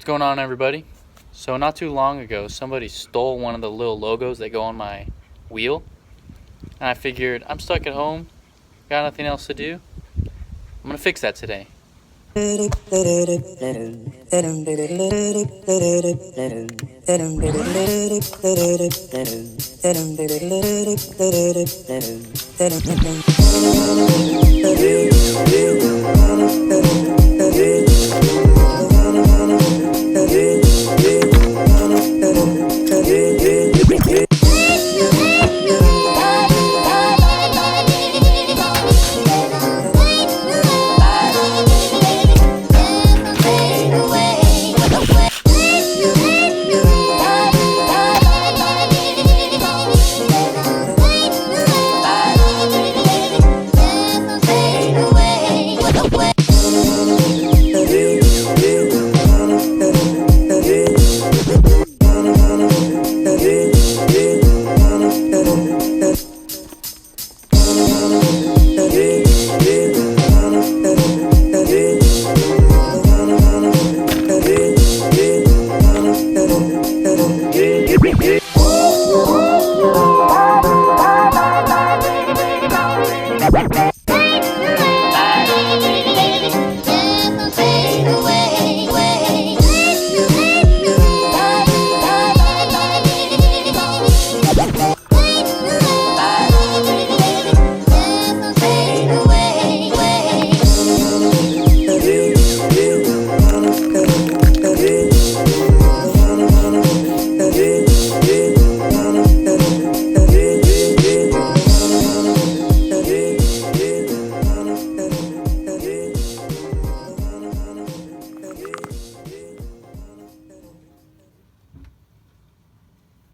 What's going on, everybody? So not too long ago, somebody stole one of the little logos that go on my wheel, and I figured I'm stuck at home, got nothing else to do. I'm gonna fix that today.